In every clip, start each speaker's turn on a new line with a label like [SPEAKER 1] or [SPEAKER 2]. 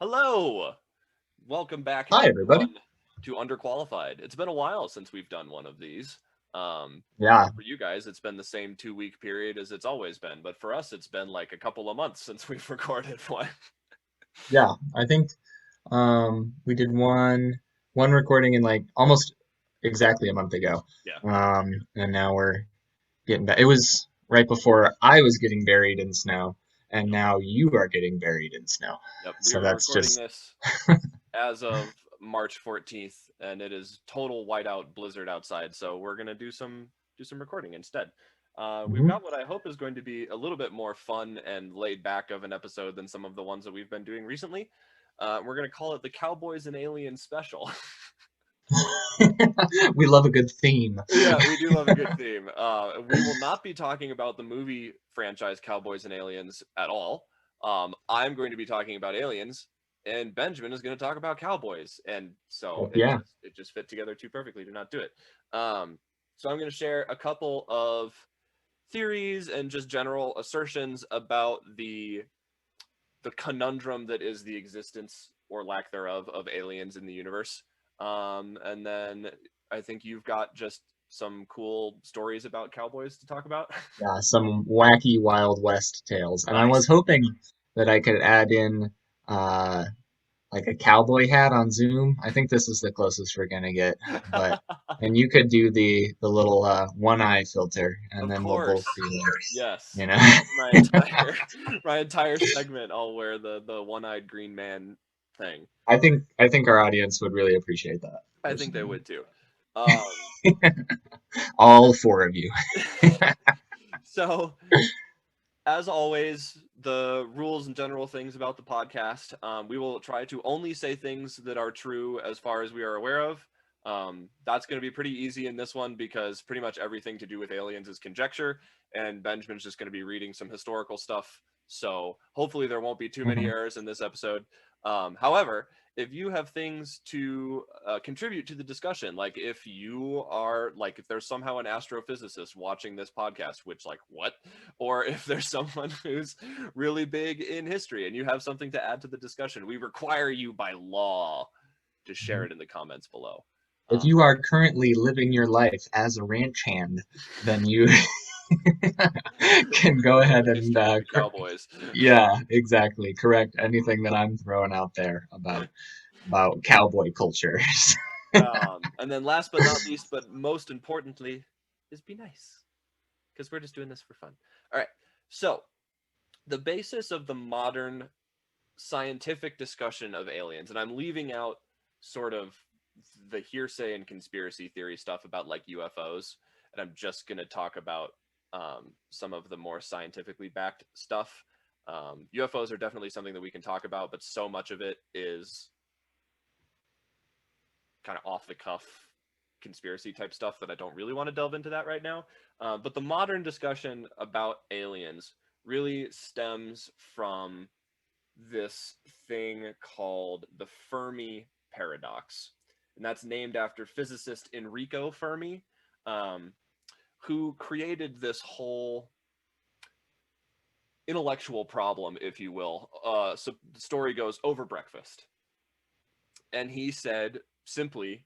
[SPEAKER 1] Hello! Welcome back,
[SPEAKER 2] Hi, everybody.
[SPEAKER 1] everyone, to Underqualified. It's been a while since we've done one of these.
[SPEAKER 2] Yeah,
[SPEAKER 1] For you guys, it's been the same 2 week period as it's always been, but for us, it's been like a couple of months since we've recorded one.
[SPEAKER 2] yeah. I think we did one recording in like almost exactly a month ago.
[SPEAKER 1] Yeah,
[SPEAKER 2] And now we're getting back. It was right before I was getting buried in snow, and
[SPEAKER 1] yep,
[SPEAKER 2] now you are getting buried in snow.
[SPEAKER 1] yep. We
[SPEAKER 2] So
[SPEAKER 1] are
[SPEAKER 2] that's
[SPEAKER 1] recording
[SPEAKER 2] just
[SPEAKER 1] this as of March 14th, and it is total whiteout blizzard outside, so we're gonna do some recording instead. We've
[SPEAKER 2] Mhm.
[SPEAKER 1] got what I hope is going to be a little bit more fun and laid back of an episode than some of the ones that we've been doing recently. We're going to call it the Cowboys and Aliens special.
[SPEAKER 2] We love a good theme.
[SPEAKER 1] Yeah, we do love a good theme. We will not be talking about the movie franchise Cowboys and Aliens at all. I'm going to be talking about aliens, and Benjamin is going to talk about cowboys, and so
[SPEAKER 2] Heck
[SPEAKER 1] it
[SPEAKER 2] yeah.
[SPEAKER 1] just it just fit together too perfectly to not do it. So I'm going to share a couple of theories and just general assertions about the conundrum that is the existence or lack thereof of aliens in the universe. And then I think you've got just some cool stories about cowboys to talk about.
[SPEAKER 2] Yeah, some wacky Wild West tales. And I
[SPEAKER 1] Nice.
[SPEAKER 2] was hoping that I could add in uh like a cowboy hat on Zoom. I think this is the closest we're gonna get. But and you could do the little one eye filter, and
[SPEAKER 1] Of
[SPEAKER 2] then we'll both
[SPEAKER 1] course.
[SPEAKER 2] be like,
[SPEAKER 1] Yes.
[SPEAKER 2] you
[SPEAKER 1] My
[SPEAKER 2] know.
[SPEAKER 1] entire my entire segment I'll wear the one-eyed green man thing.
[SPEAKER 2] I think our audience would really appreciate that,
[SPEAKER 1] I think they
[SPEAKER 2] personally.
[SPEAKER 1] would too. Um
[SPEAKER 2] All four of you.
[SPEAKER 1] so as always, the rules and general things about the podcast, we will try to only say things that are true as far as we are aware of. That's going to be pretty easy in this one because pretty much everything to do with aliens is conjecture, and Benjamin's just going to be reading some historical stuff. So hopefully there won't be too many
[SPEAKER 2] Mhm.
[SPEAKER 1] errors in this episode. However, if you have things to contribute to the discussion, like if you are like if there's somehow an astrophysicist watching this podcast, which like what, or if there's someone who's really big in history and you have something to add to the discussion, we require you by law to share
[SPEAKER 2] Mhm.
[SPEAKER 1] it in the comments below.
[SPEAKER 2] If
[SPEAKER 1] Um,
[SPEAKER 2] you are currently living your life as a ranch hand, then you can go
[SPEAKER 1] know
[SPEAKER 2] ahead
[SPEAKER 1] the
[SPEAKER 2] and
[SPEAKER 1] history of the Cowboys.
[SPEAKER 2] yeah, exactly. Correct anything that I'm throwing out there about cowboy culture.
[SPEAKER 1] And then last but not least, but most importantly, is be nice because we're just doing this for fun. All right. So the basis of the modern scientific discussion of aliens, and I'm leaving out sort of the hearsay and conspiracy theory stuff about like UFOs, and I'm just going to talk about some of the more scientifically backed stuff. UFOs are definitely something that we can talk about, but so much of it is kind of off the cuff conspiracy type stuff that I don't really want to delve into that right now. But the modern discussion about aliens really stems from this thing called the Fermi Paradox. And that's named after physicist Enrico Fermi, um, who created this whole intellectual problem, if you will. So the story goes over breakfast. And he said simply,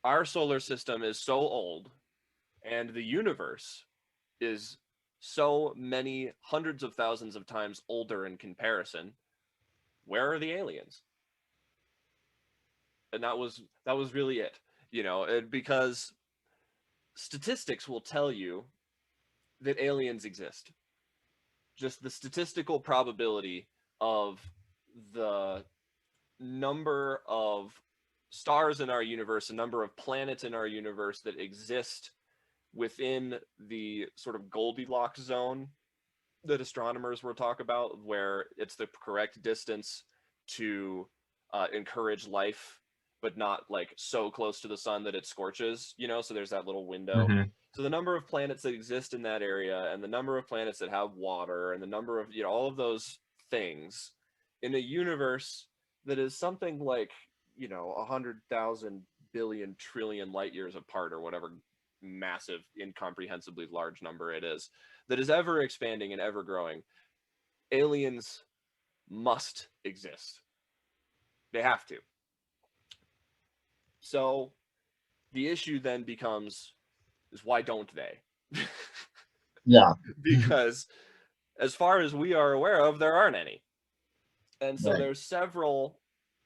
[SPEAKER 1] our solar system is so old and the universe is so many hundreds of thousands of times older in comparison. Where are the aliens? And that was really it, because statistics will tell you that aliens exist. Just the statistical probability of the number of stars in our universe, the number of planets in our universe that exist within the sort of Goldilocks zone that astronomers will talk about, where it's the correct distance to encourage life, but not like so close to the sun that it scorches, so there's that little window.
[SPEAKER 2] Hmm.
[SPEAKER 1] So the number of planets that exist in that area and the number of planets that have water and the number of, all of those things in a universe that is something like, 100,000 billion trillion light years apart or whatever massive, incomprehensibly large number it is, that is ever expanding and ever growing, aliens must exist. They have to. So the issue then becomes is why don't they?
[SPEAKER 2] Yeah.
[SPEAKER 1] Because as far as we are aware of, there aren't any. And so
[SPEAKER 2] Right.
[SPEAKER 1] there's several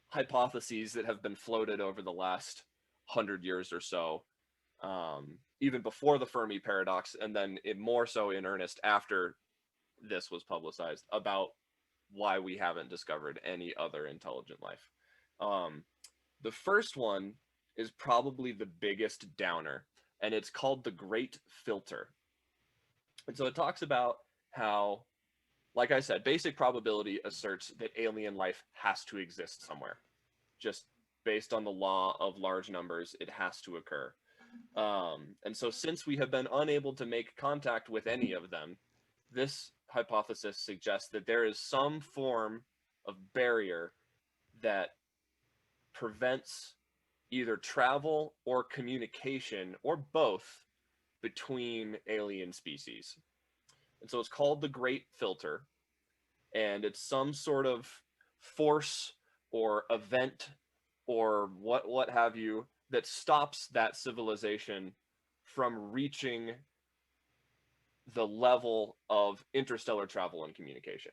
[SPEAKER 1] hypotheses that have been floated over the last 100 years or so, even before the Fermi Paradox, and then more so in earnest after this was publicized, about why we haven't discovered any other intelligent life. Um, the first one is probably the biggest downer, and it's called the Great Filter. And so it talks about how, like I said, basic probability asserts that alien life has to exist somewhere. Just based on the law of large numbers, it has to occur. And so, since we have been unable to make contact with any of them, this hypothesis suggests that there is some form of barrier that prevents either travel or communication or both between alien species. And so, it's called the Great Filter, and it's some sort of force or event or what have you that stops that civilization from reaching the level of interstellar travel and communication.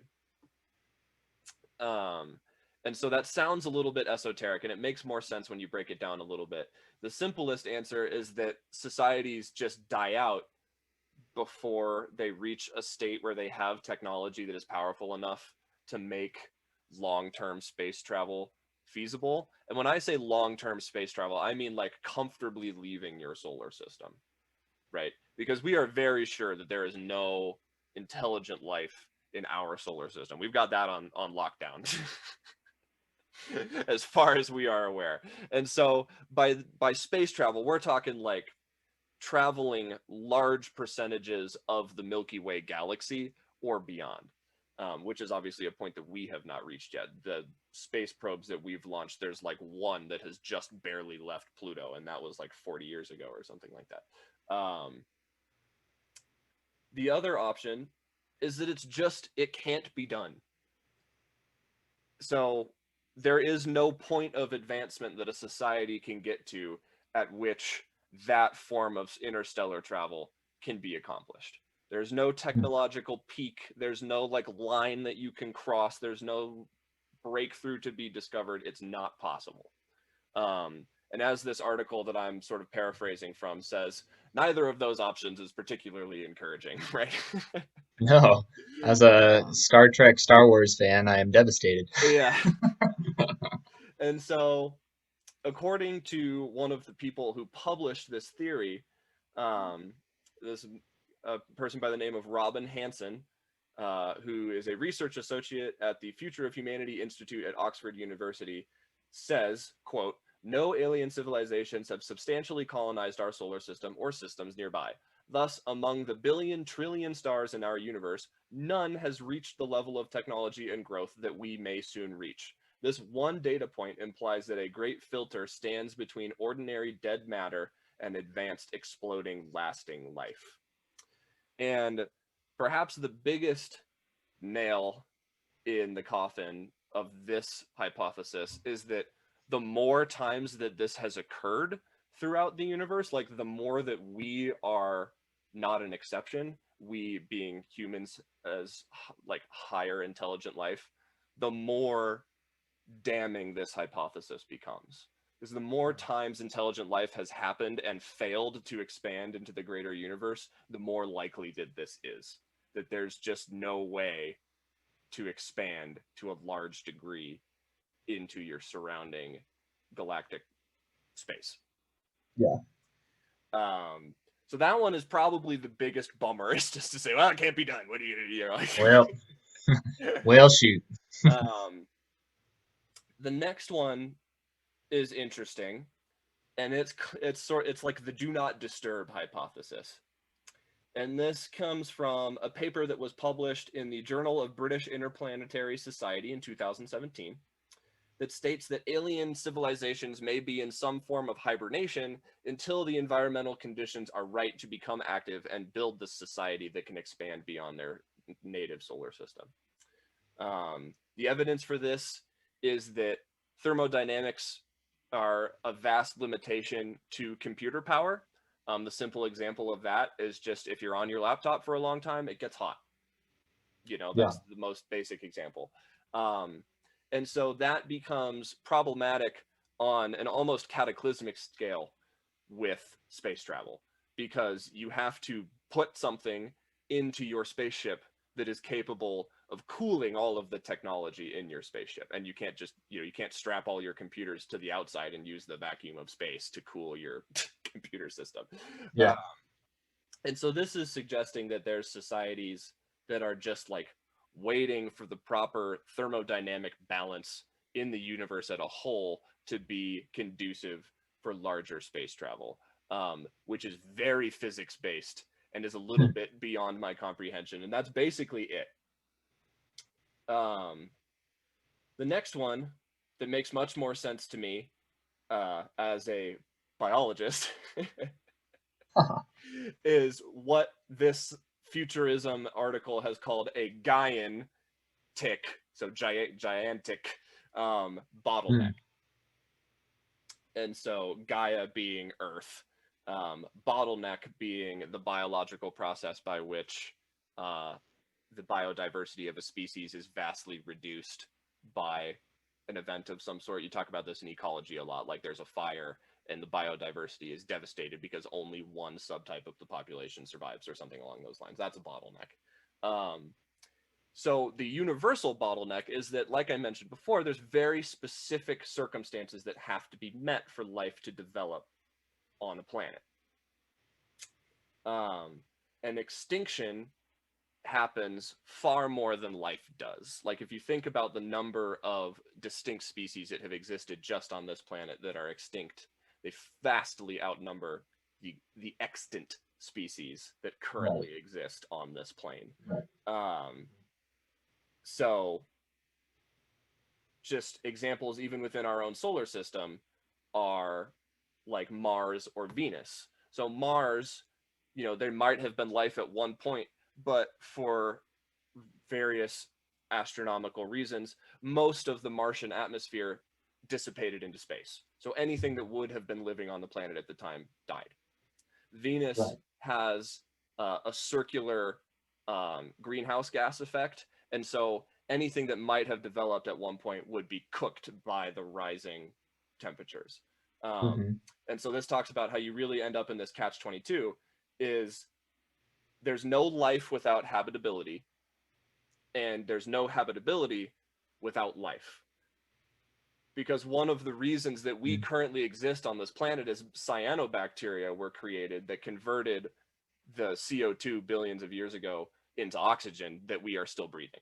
[SPEAKER 1] Um, and so that sounds a little bit esoteric, and it makes more sense when you break it down a little bit. The simplest answer is that societies just die out before they reach a state where they have technology that is powerful enough to make long-term space travel feasible. And when I say long-term space travel, I mean like comfortably leaving your solar system, right? Because we are very sure that there is no intelligent life in our solar system. We've got that on lockdown. As far as we are aware. And so by space travel, we're talking like traveling large percentages of the Milky Way galaxy or beyond, which is obviously a point that we have not reached yet. The space probes that we've launched, there's like one that has just barely left Pluto, and that was like 40 years ago or something like that. The other option is that it can't be done. So there is no point of advancement that a society can get to at which that form of interstellar travel can be accomplished. There's no technological peak. There's no like line that you can cross. There's no breakthrough to be discovered. It's not possible. And as this article that I'm sort of paraphrasing from says, neither of those options is particularly encouraging, right?
[SPEAKER 2] No. As a
[SPEAKER 1] um,
[SPEAKER 2] Star Trek, Star Wars fan, I am devastated.
[SPEAKER 1] yeah. And so according to one of the people who published this theory, um, this person by the name of Robin Hanson, who is a research associate at the Future of Humanity Institute at Oxford University, says, quote, no alien civilizations have substantially colonized our solar system or systems nearby. Thus, among the billion trillion stars in our universe, none has reached the level of technology and growth that we may soon reach. This one data point implies that a great filter stands between ordinary dead matter and advanced exploding lasting life. And perhaps the biggest nail in the coffin of this hypothesis is that the more times that this has occurred throughout the universe, like the more that we are not an exception, we being humans as like higher intelligent life, the more damning this hypothesis becomes. Because the more times intelligent life has happened and failed to expand into the greater universe, the more likely that this is. That there's just no way to expand to a large degree into your surrounding galactic space.
[SPEAKER 2] Yeah.
[SPEAKER 1] Um, so that one is probably the biggest bummer, is just to say, well, it can't be done. What do you like?
[SPEAKER 2] Well, well, shoot.
[SPEAKER 1] um, the next one is interesting, and it's like the do not disturb hypothesis. And this comes from a paper that was published in the Journal of British Interplanetary Society in 2017 that states that alien civilizations may be in some form of hibernation until the environmental conditions are right to become active and build the society that can expand beyond their native solar system. The evidence for this is that thermodynamics are a vast limitation to computer power. The simple example of that is just if you're on your laptop for a long time, it gets hot. You know,
[SPEAKER 2] Yeah.
[SPEAKER 1] that's the most basic example. Um, and so that becomes problematic on an almost cataclysmic scale with space travel, because you have to put something into your spaceship that is capable of cooling all of the technology in your spaceship. And you can't just, you can't strap all your computers to the outside and use the vacuum of space to cool your computer system. Uh,
[SPEAKER 2] Yeah.
[SPEAKER 1] and so this is suggesting that there's societies that are just like waiting for the proper thermodynamic balance in the universe as a whole to be conducive for larger space travel, which is very physics based and is a little bit beyond my comprehension. And that's basically it. Um, the next one that makes much more sense to me as a biologist is what this futurism article has called a Gaian tick, so gigantic bottleneck. And so Gaia being Earth, bottleneck being the biological process by which the biodiversity of a species is vastly reduced by an event of some sort. You talk about this in ecology a lot, like there's a fire and the biodiversity is devastated because only one subtype of the population survives or something along those lines. That's a bottleneck. So the universal bottleneck is that, like I mentioned before, there's very specific circumstances that have to be met for life to develop on a planet. An extinction happens far more than life does. Like if you think about the number of distinct species that have existed just on this planet that are extinct, they vastly outnumber the extant species that currently exist on this plane. So just examples even within our own solar system are like Mars or Venus. So Mars, there might have been life at one point, but for various astronomical reasons, most of the Martian atmosphere dissipated into space. So anything that would have been living on the planet at the time died. Venus has a circular greenhouse gas effect, and so anything that might have developed at one point would be cooked by the rising temperatures. And so this talks about how you really end up in this catch-22 is there's no life without habitability, and there's no habitability without life. Because one of the reasons that we currently exist on this planet is cyanobacteria were created that converted the CO2 billions of years ago into oxygen that we are still breathing.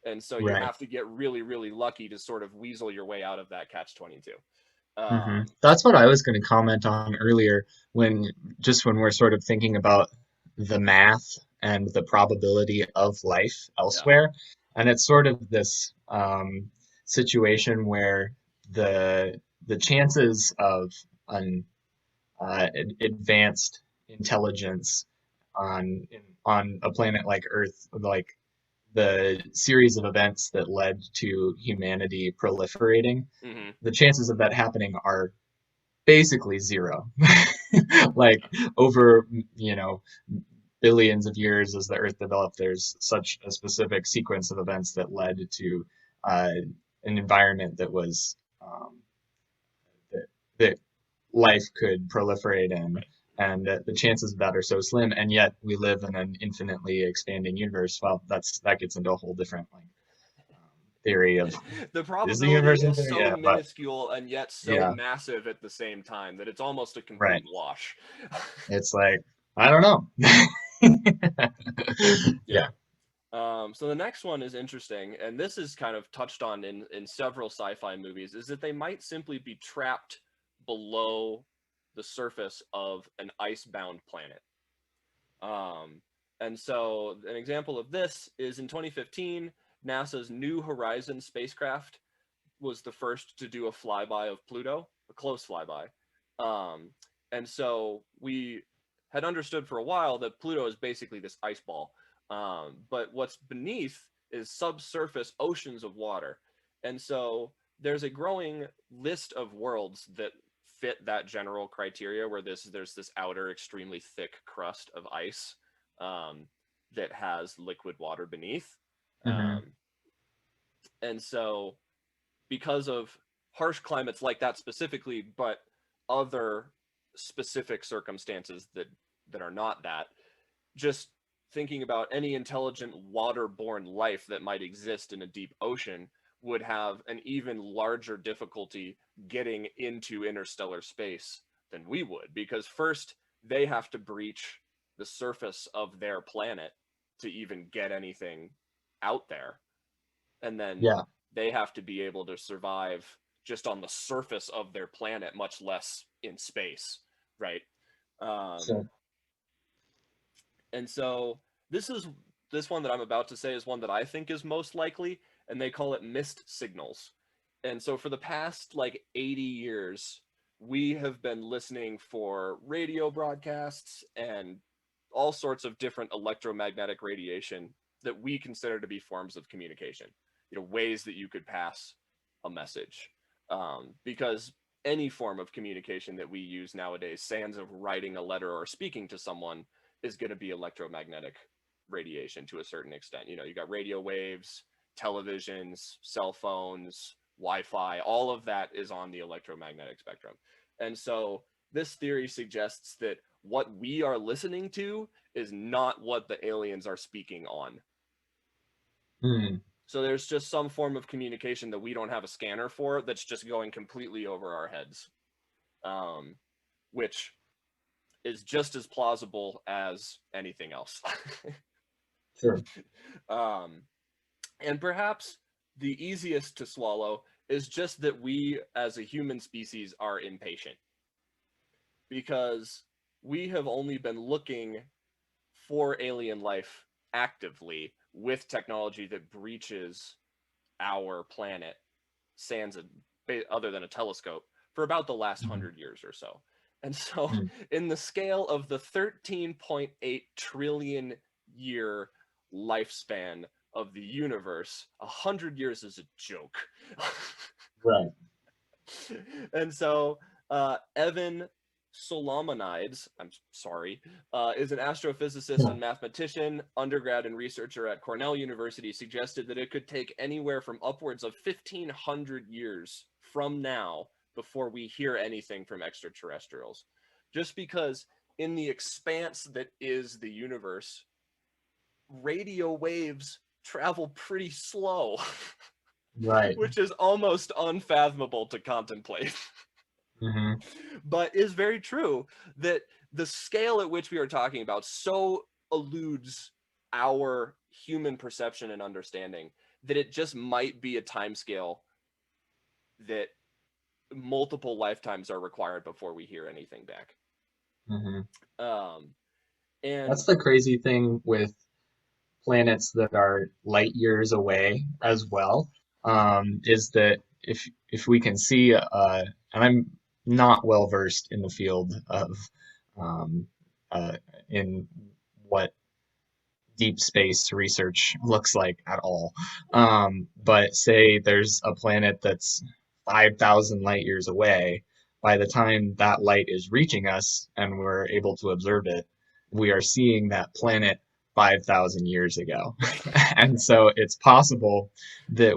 [SPEAKER 1] And so you have to get really, really lucky to sort of weasel your way out of that catch-22.
[SPEAKER 2] That's what I was going to comment on earlier when we're sort of thinking about the math and the probability of life elsewhere. And it's sort of this situation where the chances of an advanced intelligence on a planet like Earth, like the series of events that led to humanity proliferating, the chances of that happening are basically zero. Like over, billions of years as the Earth developed, there's such a specific sequence of events that led to an environment that was that life could proliferate in, and the chances of that are so slim. And yet we live in an infinitely expanding universe. Well, that gets into a whole different theory of
[SPEAKER 1] the
[SPEAKER 2] is the
[SPEAKER 1] probability
[SPEAKER 2] universe
[SPEAKER 1] is
[SPEAKER 2] infinite?
[SPEAKER 1] so
[SPEAKER 2] Yeah, but
[SPEAKER 1] minuscule and yet so massive at the same time that it's almost a complete wash.
[SPEAKER 2] It's like, I don't know. Yeah.
[SPEAKER 1] So the next one is interesting, and this is kind of touched on in several sci-fi movies, is that they might simply be trapped below the surface of an ice-bound planet. And so an example of this is in 2015, NASA's New Horizons spacecraft was the first to do a flyby of Pluto, a close flyby. And so we had understood for a while that Pluto is basically this ice ball. But what's beneath is subsurface oceans of water. And so there's a growing list of worlds that fit that general criteria, where there's this outer extremely thick crust of ice, um, that has liquid water beneath.
[SPEAKER 2] Hmm.
[SPEAKER 1] Um, and so because of harsh climates like that specifically, but other specific circumstances that are not that, just thinking about any intelligent waterborne life that might exist in a deep ocean would have an even larger difficulty getting into interstellar space than we would, because first they have to breach the surface of their planet to even get anything out there, and then
[SPEAKER 2] Yeah.
[SPEAKER 1] they have to be able to survive just on the surface of their planet, much less in space, right? um,
[SPEAKER 2] So,
[SPEAKER 1] and so this is this one that I'm about to say is one that I think is most likely, and they call it missed signals. And so for the past like 80 years, we have been listening for radio broadcasts and all sorts of different electromagnetic radiation that we consider to be forms of communication, ways that you could pass a message. Because any form of communication that we use nowadays, sans of writing a letter or speaking to someone, is going to be electromagnetic radiation to a certain extent. You got radio waves, televisions, cell phones, Wi-Fi, all of that is on the electromagnetic spectrum. And so this theory suggests that what we are listening to is not what the aliens are speaking on.
[SPEAKER 2] mm,
[SPEAKER 1] So there's just some form of communication that we don't have a scanner for that's just going completely over our heads, um, which is just as plausible as anything else.
[SPEAKER 2] sure.
[SPEAKER 1] um, and perhaps the easiest to swallow is just that we as a human species are impatient, because we have only been looking for alien life actively with technology that breaches our planet, sans other than a telescope, for about the last
[SPEAKER 2] Hmm.
[SPEAKER 1] 100 years or so. And so,
[SPEAKER 2] Mm.
[SPEAKER 1] in the scale of the 13.8 trillion year lifespan of the universe, 100 years is a joke.
[SPEAKER 2] Right.
[SPEAKER 1] And so, Evan Solomonides, I'm sorry, is an astrophysicist
[SPEAKER 2] Yeah.
[SPEAKER 1] and mathematician, undergrad and researcher at Cornell University, suggested that it could take anywhere from upwards of 1,500 years from now before we hear anything from extraterrestrials. Just because in the expanse that is the universe, radio waves travel pretty slow,
[SPEAKER 2] Right.
[SPEAKER 1] which is almost unfathomable to contemplate.
[SPEAKER 2] Hmm.
[SPEAKER 1] But is very true that the scale at which we are talking about so eludes our human perception and understanding that it just might be a time scale that multiple lifetimes are required before we hear anything back.
[SPEAKER 2] Hmm.
[SPEAKER 1] Um, and
[SPEAKER 2] That's the crazy thing with planets that are light years away
[SPEAKER 1] right,
[SPEAKER 2] as well, is that if we can see, and I'm not well versed in the field of um, uh, in what deep space research looks like at all. But say there's a planet that's 5,000 light years away. By the time that light is reaching us and we're able to observe it, we are seeing that planet 5,000 years ago.
[SPEAKER 1] right.
[SPEAKER 2] And so it's possible that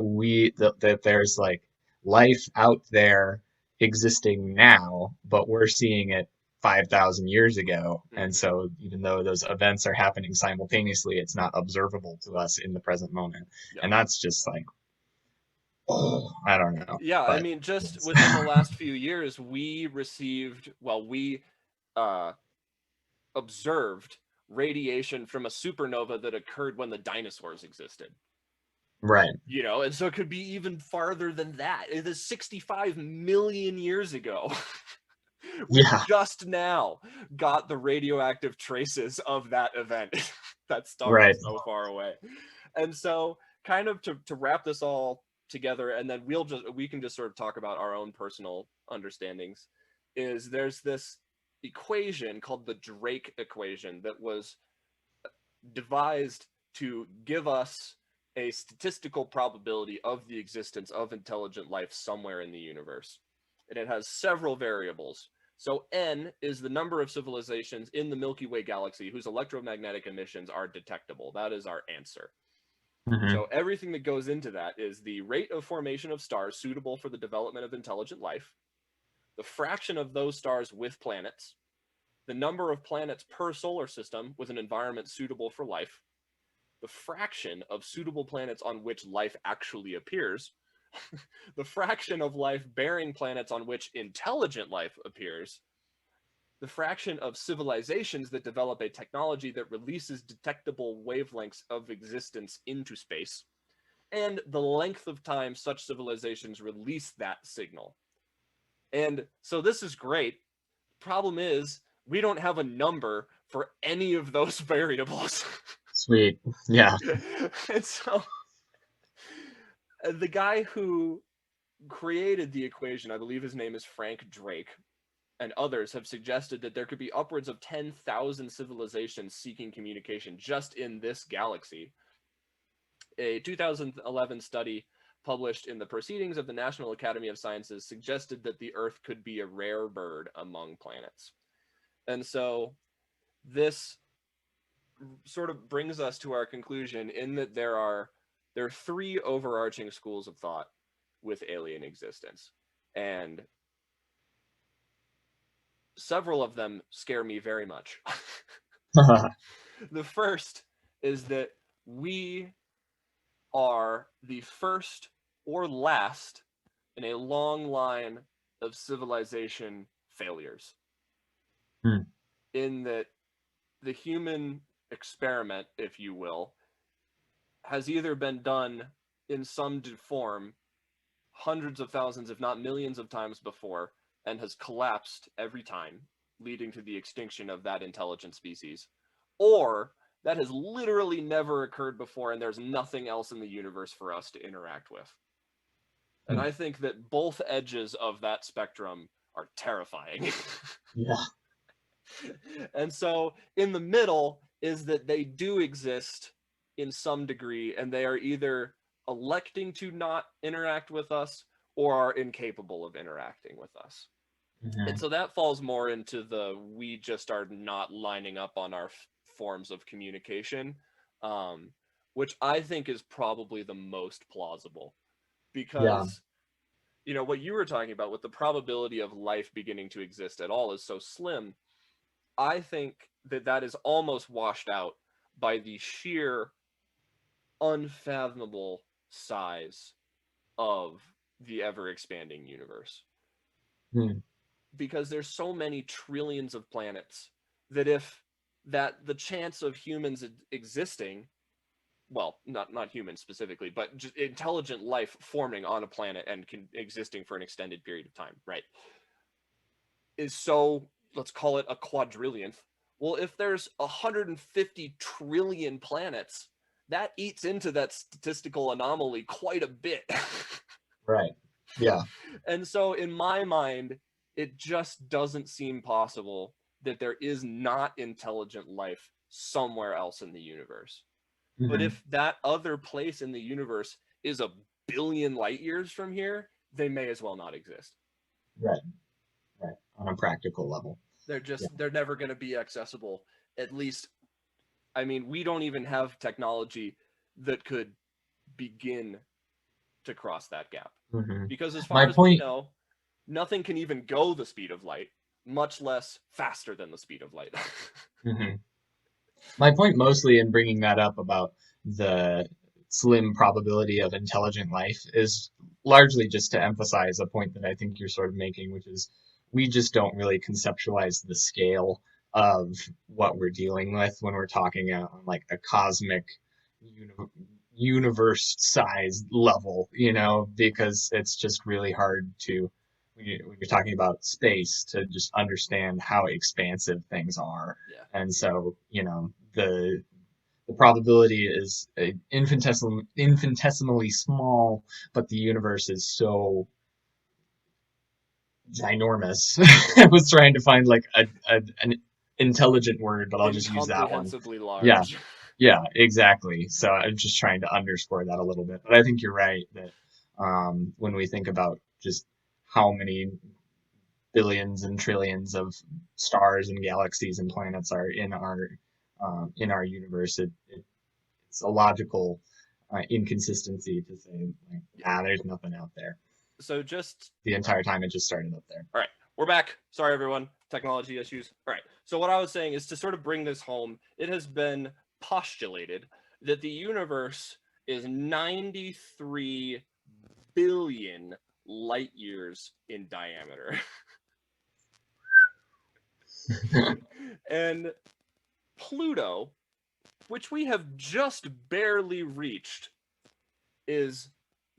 [SPEAKER 2] that there's like life out there existing now, but we're seeing it 5,000 years ago. And
[SPEAKER 1] Hmm.
[SPEAKER 2] so, even though those events are happening simultaneously, it's not observable to us in the present moment.
[SPEAKER 1] Yep.
[SPEAKER 2] And that's just like, oh, I don't know.
[SPEAKER 1] Yeah, I
[SPEAKER 2] But
[SPEAKER 1] mean, just
[SPEAKER 2] it's,
[SPEAKER 1] within the last few years, we uh, observed radiation from a supernova that occurred when the dinosaurs existed.
[SPEAKER 2] right.
[SPEAKER 1] And so it could be even farther than that. It is 65 million years ago. We
[SPEAKER 2] Yeah,
[SPEAKER 1] just now got the radioactive traces of that event. That star
[SPEAKER 2] right.
[SPEAKER 1] is so far away. And so, kind of to wrap this all together, and then we can just sort of talk about our own personal understandings, is there's this equation called the Drake equation that was devised to give us a statistical probability of the existence of intelligent life somewhere in the universe. And it has several variables. So n is the number of civilizations in the Milky Way galaxy whose electromagnetic emissions are detectable. That is our answer.
[SPEAKER 2] Hmm.
[SPEAKER 1] So everything that goes into that is the rate of formation of stars suitable for the development of intelligent life, the fraction of those stars with planets, the number of planets per solar system with an environment suitable for life, the fraction of suitable planets on which life actually appears, the fraction of life bearing planets on which intelligent life appears, the fraction of civilizations that develop a technology that releases detectable wavelengths of existence into space, and the length of time such civilizations release that signal. And so this is great. Problem is, we don't have a number for any of those variables.
[SPEAKER 2] Sweet. Yeah.
[SPEAKER 1] And so the guy who created the equation, I believe his name is Frank Drake, and others have suggested that there could be upwards of 10,000 civilizations seeking communication just in this galaxy. A 2011 study published in the Proceedings of the National Academy of Sciences suggested that the Earth could be a rare bird among planets. And so this sort of brings us to our conclusion in that there are three overarching schools of thought with alien existence. And several of them scare me very much. The first is that we are the first or last in a long line of civilization failures,
[SPEAKER 2] Hmm.
[SPEAKER 1] in that the human experiment, if you will, has either been done in some form hundreds of thousands, if not millions of times before, and has collapsed every time, leading to the extinction of that intelligent species, or that has literally never occurred before and there's nothing else in the universe for us to interact with. And
[SPEAKER 2] Hmm.
[SPEAKER 1] I think that both edges of that spectrum are terrifying.
[SPEAKER 2] Yeah.
[SPEAKER 1] And so in the middle is that they do exist in some degree, and they are either electing to not interact with us or are incapable of interacting with us. And
[SPEAKER 2] Hmm.
[SPEAKER 1] so that falls more into the we just are not lining up on our forms of communication, um, which I think is probably the most plausible,
[SPEAKER 2] Yeah.
[SPEAKER 1] because what you were talking about with the probability of life beginning to exist at all is so slim. I think that that is almost washed out by the sheer unfathomable size of the ever expanding universe,
[SPEAKER 2] Hmm.
[SPEAKER 1] because there's so many trillions of planets that if that the chance of humans existing, well, not humans specifically, but just intelligent life forming on a planet and existing for an extended period of time, right, is so, let's call it a quadrillionth. Well, if there's 150 trillion planets, that eats into that statistical anomaly quite a bit.
[SPEAKER 2] Right. Yeah.
[SPEAKER 1] And so in my mind, it just doesn't seem possible that there is not intelligent life somewhere else in the universe. But
[SPEAKER 2] Hmm.
[SPEAKER 1] if that other place in the universe is a billion light years from here, they may as well not exist.
[SPEAKER 2] Right. Right. On a practical level. Yeah.
[SPEAKER 1] They're never going to be accessible. At least, I mean, we don't even have technology that could begin to cross that gap.
[SPEAKER 2] Hmm.
[SPEAKER 1] Because as far
[SPEAKER 2] My
[SPEAKER 1] as we
[SPEAKER 2] point.
[SPEAKER 1] know, nothing can even go the speed of light, much less faster than the speed of light.
[SPEAKER 2] Mhm. My point mostly in bringing that up about the slim probability of intelligent life is largely just to emphasize a point that I think you're sort of making, which is we just don't really conceptualize the scale of what we're dealing with when we're talking on like a cosmic uni universe size level, because it's just really hard to when you're talking about space to just understand how expansive things are.
[SPEAKER 1] Yeah.
[SPEAKER 2] And so, the probability is infinitesimally small, but the universe is so ginormous. I was trying to find like an intelligent word, but I'll just use that one.
[SPEAKER 1] Incomprehensibly
[SPEAKER 2] Yeah,
[SPEAKER 1] large.
[SPEAKER 2] Yeah, exactly. So I'm just trying to underscore that a little bit. But I think you're right that when we think about just how many billions and trillions of stars and galaxies and planets are in our universe, it's a logical inconsistency to say like, ah, there's nothing out there.
[SPEAKER 1] So just
[SPEAKER 2] The entire time it just started up there.
[SPEAKER 1] all right, we're back. Sorry, everyone. Technology issues. All right. So, what I was saying is to sort of bring this home, it has been postulated that the universe is 93 billion light years in diameter. And Pluto, which we have just barely reached, is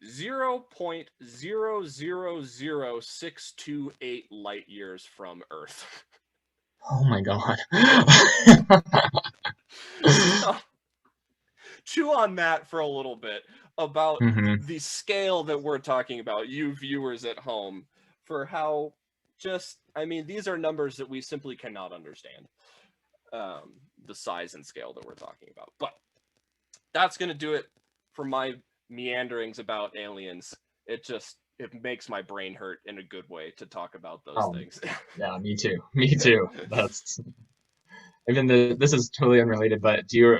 [SPEAKER 1] 0.000628 light years from Earth.
[SPEAKER 2] Oh my God.
[SPEAKER 1] So, chew on that for a little bit about
[SPEAKER 2] hmm
[SPEAKER 1] the scale that we're talking about, you viewers at home, for how just, I mean, these are numbers that we simply cannot understand, the size and scale that we're talking about. But that's going to do it for my meanderings about aliens. It makes my brain hurt in a good way to talk about those
[SPEAKER 2] Oh,
[SPEAKER 1] things.
[SPEAKER 2] yeah, me too. Me too. That's even this is totally unrelated, but do you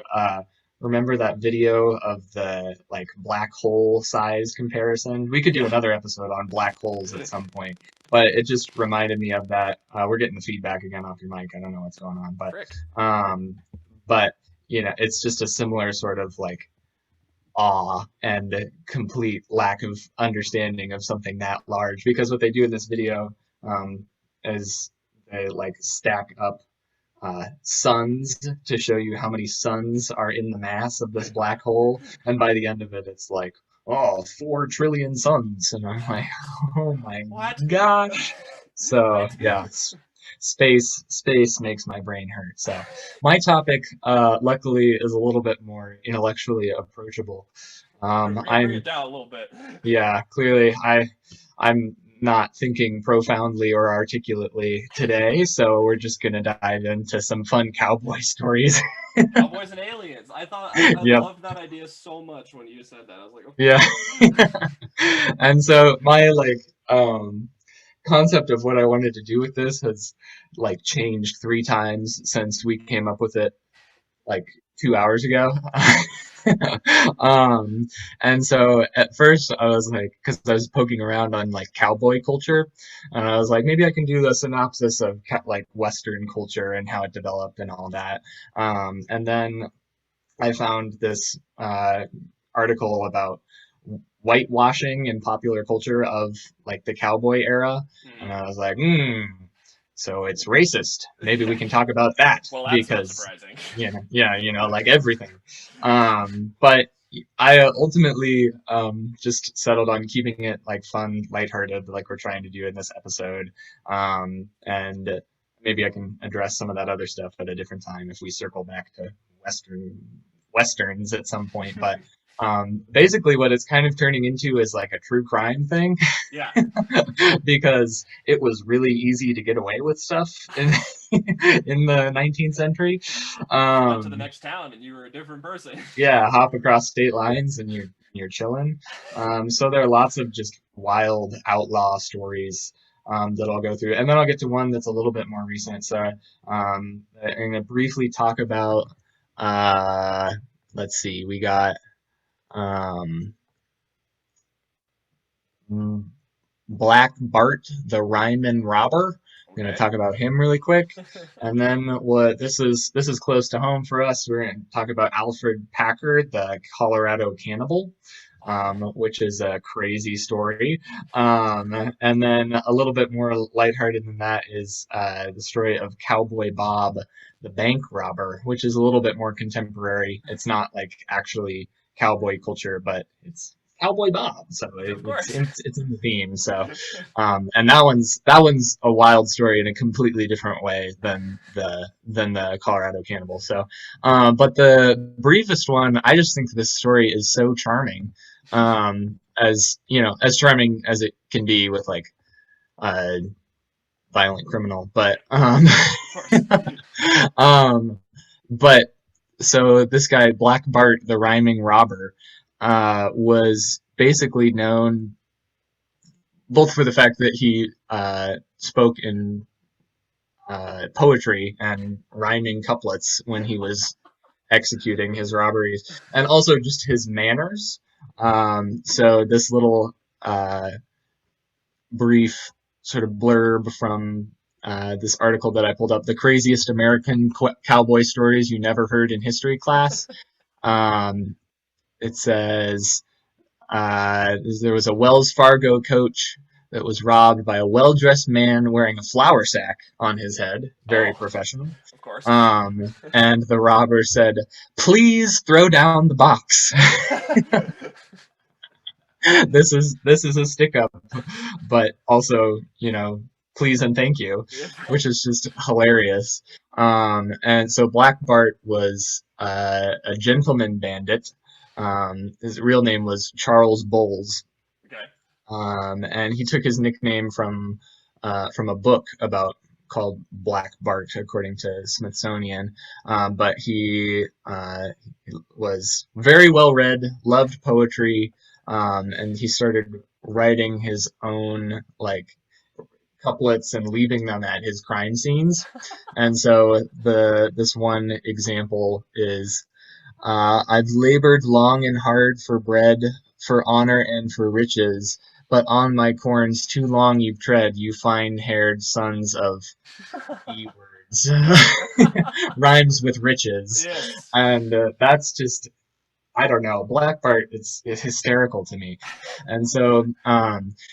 [SPEAKER 2] remember that video of the like black hole size comparison? We could do
[SPEAKER 1] Yeah,
[SPEAKER 2] another episode on black holes at some point, but it just reminded me of that. We're getting the feedback again off your mic. I don't know what's going on,
[SPEAKER 1] frick.
[SPEAKER 2] um, but it's just a similar sort of like awe and complete lack of understanding of something that large. Because what they do in this video is they like stack up suns to show you how many suns are in the mass of this black hole, and by the end of it, it's like, oh, 4 trillion suns, and I'm like, oh my
[SPEAKER 1] What?
[SPEAKER 2] gosh. So
[SPEAKER 1] What?
[SPEAKER 2] yeah, space makes my brain hurt. So my topic, luckily, is a little bit more intellectually approachable.
[SPEAKER 1] Bring it down a little bit.
[SPEAKER 2] Yeah, clearly I'm not thinking profoundly or articulately today, so we're just gonna dive into some fun cowboy stories.
[SPEAKER 1] Cowboys and aliens. I
[SPEAKER 2] Yep,
[SPEAKER 1] loved that idea so much when you said that. I was like,
[SPEAKER 2] yeah.
[SPEAKER 1] okay.
[SPEAKER 2] And so my concept of what I wanted to do with this has like changed 3 times since we came up with it like 2 hours ago. um, and so at first I was like, because I was poking around on like cowboy culture, and I was like, maybe I can do a synopsis of like Western culture and how it developed and all that. And then I found this article about whitewashing in popular culture of like the cowboy era, and I was like, so it's racist. Maybe we can talk about that
[SPEAKER 1] Well, that's not
[SPEAKER 2] because,
[SPEAKER 1] surprising.
[SPEAKER 2] yeah, like everything. But I ultimately just settled on keeping it like fun, lighthearted, like we're trying to do in this episode. And maybe I can address some of that other stuff at a different time if we circle back to westerns at some point. But basically, what it's kind of turning into is like a true crime thing
[SPEAKER 1] Yeah.
[SPEAKER 2] because it was really easy to get away with stuff in the 19th century.
[SPEAKER 1] Just went to the
[SPEAKER 2] Um,
[SPEAKER 1] next town and you were a different person.
[SPEAKER 2] yeah, hop across state lines and you're chilling. So there are lots of just wild outlaw stories that I'll go through, and then I'll get to one that's a little bit more recent. So I'm gonna briefly talk about. Uh, let's see, we got um, Black Bart, the Ryman robber. I'm going to
[SPEAKER 1] Okay.
[SPEAKER 2] talk about him really quick, and then what this is close to home for us. We're going to talk about Alfred Packer, the Colorado cannibal, which is a crazy story. And then a little bit more lighthearted than that is the story of Cowboy Bob, the bank robber, which is a little bit more contemporary. It's not like actually cowboy culture, but it's Cowboy Bob, so
[SPEAKER 1] Of
[SPEAKER 2] it's
[SPEAKER 1] course.
[SPEAKER 2] it's in the theme. So, and that one's a wild story in a completely different way than the Colorado cannibal. So, but the briefest one, I just think this story is so charming, as as charming as it can be with like a violent criminal, but
[SPEAKER 1] Of course.
[SPEAKER 2] um, but so this guy, Black Bart, the rhyming robber, was basically known both for the fact that he spoke in poetry and rhyming couplets when he was executing his robberies, and also just his manners. So this little brief sort of blurb from this article that I pulled up, the craziest American cowboy stories you never heard in history class. Um, it says there was a Wells Fargo coach that was robbed by a well-dressed man wearing a flour sack on his head, very
[SPEAKER 1] Oh,
[SPEAKER 2] professional.
[SPEAKER 1] of course.
[SPEAKER 2] And the robber said, "Please throw down the box." This is a stick up, but also, please and thank you, which is just hilarious. And so Black Bart was a gentleman bandit. His real name was Charles Bowles,
[SPEAKER 1] Okay.
[SPEAKER 2] and he took his nickname from a book called Black Bart, according to Smithsonian. But he was very well read, loved poetry, and he started writing his own like couplets and leaving them at his crime scenes. And so this one example is, I've labored long and hard for bread, for honor and for riches, but on my corns too long you tread, you fine-haired sons of E words. Rhymes with riches.
[SPEAKER 1] Yes.
[SPEAKER 2] And that's just, I don't know, Black Bart is hysterical to me. And so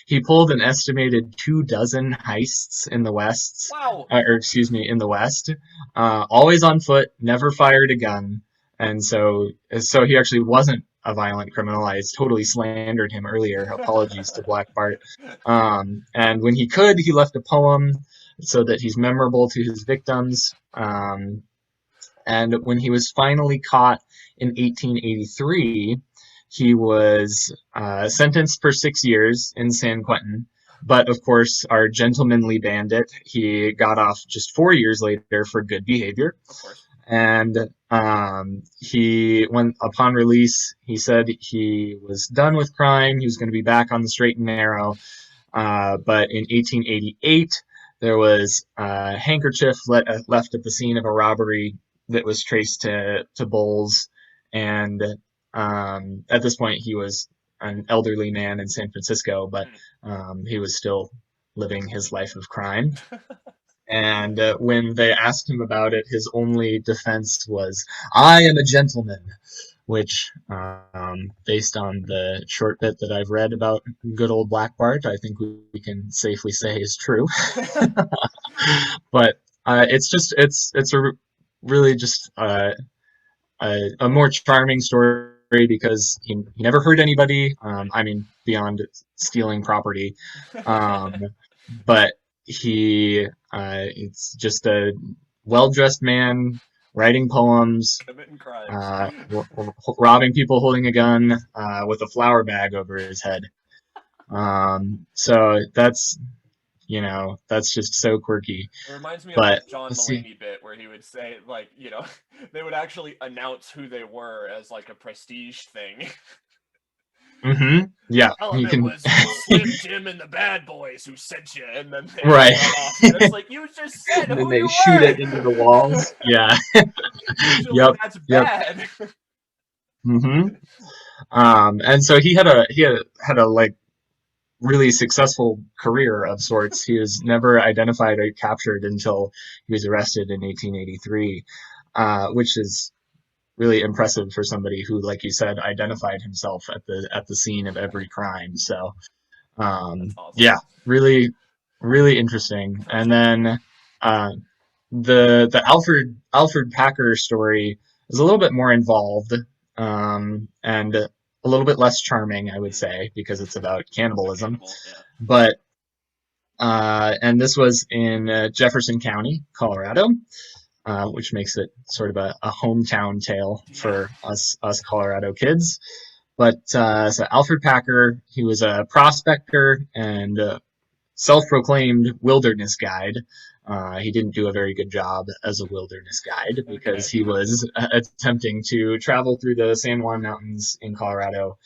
[SPEAKER 2] he pulled an estimated 24 heists in the West,
[SPEAKER 1] Wow.
[SPEAKER 2] or excuse me, in the West, always on foot, never fired a gun. And so he actually wasn't a violent criminal. I totally slandered him earlier. Apologies to Black Bart. And when he could, he left a poem so that he's memorable to his victims. And when he was finally caught in 1883, he was sentenced for 6 years in San Quentin. But of course, our gentlemanly bandit, he got off just 4 years later for good behavior.
[SPEAKER 1] Of course.
[SPEAKER 2] And when upon release, he said he was done with crime. He was going to be back on the straight and narrow. But in 1888, there was a handkerchief left at the scene of a robbery that was traced to Bowles. And at this point, he was an elderly man in San Francisco, but he was still living his life of crime. And when they asked him about it, his only defense was, "I am a gentleman," which, based on the short bit that I've read about good old Black Bart, I think we can safely say is true. But it's a really just a more charming story because he never hurt anybody. I mean, beyond stealing property. But it's just a well-dressed man writing poems,
[SPEAKER 1] Committing crimes.
[SPEAKER 2] robbing people holding a gun, with a flour bag over his head. So that's just so quirky.
[SPEAKER 1] It reminds me of
[SPEAKER 2] But
[SPEAKER 1] that John
[SPEAKER 2] let's see.
[SPEAKER 1] Mulaney bit where he would say, like, they would actually announce who they were as like a prestige thing.
[SPEAKER 2] Yeah,
[SPEAKER 1] Tell him
[SPEAKER 2] you
[SPEAKER 1] it
[SPEAKER 2] can.
[SPEAKER 1] was Slim Jim and the Bad Boys who sent you, and then they
[SPEAKER 2] Right.
[SPEAKER 1] run off. And it's like, you just said
[SPEAKER 2] And then
[SPEAKER 1] who
[SPEAKER 2] they
[SPEAKER 1] you
[SPEAKER 2] shoot
[SPEAKER 1] were.
[SPEAKER 2] it into the walls. Yeah.
[SPEAKER 1] Usually
[SPEAKER 2] Yep.
[SPEAKER 1] that's
[SPEAKER 2] Yep.
[SPEAKER 1] bad.
[SPEAKER 2] And so he had a like really successful career of sorts. He was never identified or captured until he was arrested in 1883, which is really impressive for somebody who, like you said, identified himself at the scene of every crime. So,
[SPEAKER 1] That's awesome.
[SPEAKER 2] yeah, really, really interesting. And then the Alfred Packer story is a little bit more involved, and a little bit less charming, I would say, because it's about cannibalism.
[SPEAKER 1] Cannibal, yeah.
[SPEAKER 2] But and this was in Jefferson County, Colorado, which makes it sort of a hometown tale for us Colorado kids. But so Alfred Packer, he was a prospector and self-proclaimed wilderness guide. He didn't do a very good job as a wilderness guide because
[SPEAKER 1] Okay.
[SPEAKER 2] he was attempting to travel through the San Juan Mountains in Colorado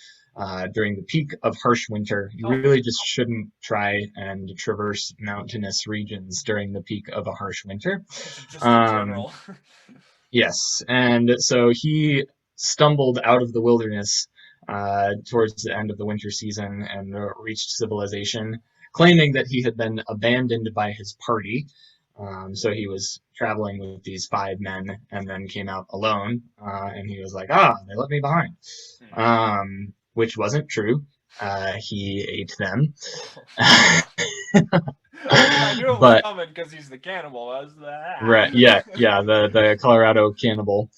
[SPEAKER 2] during the peak of harsh winter. You
[SPEAKER 1] Oh,
[SPEAKER 2] really just shouldn't try and traverse mountainous regions during the peak of a harsh winter.
[SPEAKER 1] just in
[SPEAKER 2] Um,
[SPEAKER 1] general.
[SPEAKER 2] yes, and so he stumbled out of the wilderness towards the end of the winter season and reached civilization, claiming that he had been abandoned by his party. So he was traveling with these 5 men and then came out alone. And he was like, they left me behind,
[SPEAKER 1] Hmm.
[SPEAKER 2] which wasn't true. He ate them.
[SPEAKER 1] I knew it was
[SPEAKER 2] But,
[SPEAKER 1] coming because he's the cannibal. I was
[SPEAKER 2] right,
[SPEAKER 1] like,
[SPEAKER 2] yeah, the Colorado cannibal.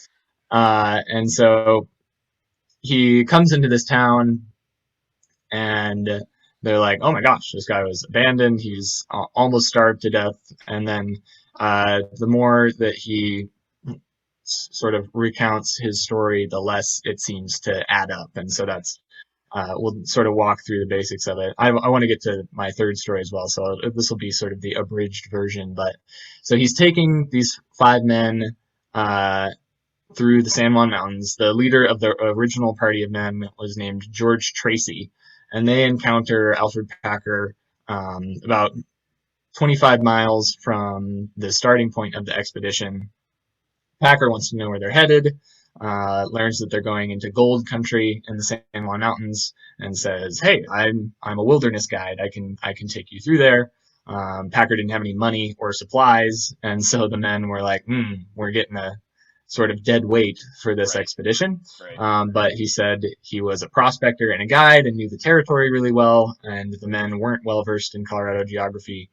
[SPEAKER 2] And so he comes into this town and they're like, oh my gosh, this guy was abandoned. He's almost starved to death. And then the more that he sort of recounts his story, the less it seems to add up. And so that's, we'll sort of walk through the basics of it. I want to get to my third story as well. So this will be sort of the abridged version. But so he's taking these 5 men through the San Juan Mountains. The leader of the original party of men was named George Tracy, and they encounter Alfred Packer about 25 miles from the starting point of the expedition. Packer wants to know where they're headed, learns that they're going into gold country in the San Juan Mountains, and says, "Hey, I'm a wilderness guide. I can take you through there." Packer didn't have any money or supplies, and so the men were like, "We're getting a sort of dead weight for this
[SPEAKER 1] right,
[SPEAKER 2] expedition."
[SPEAKER 1] right,
[SPEAKER 2] But he said he was a prospector and a guide and knew the territory really well, and the men weren't well versed in Colorado geography.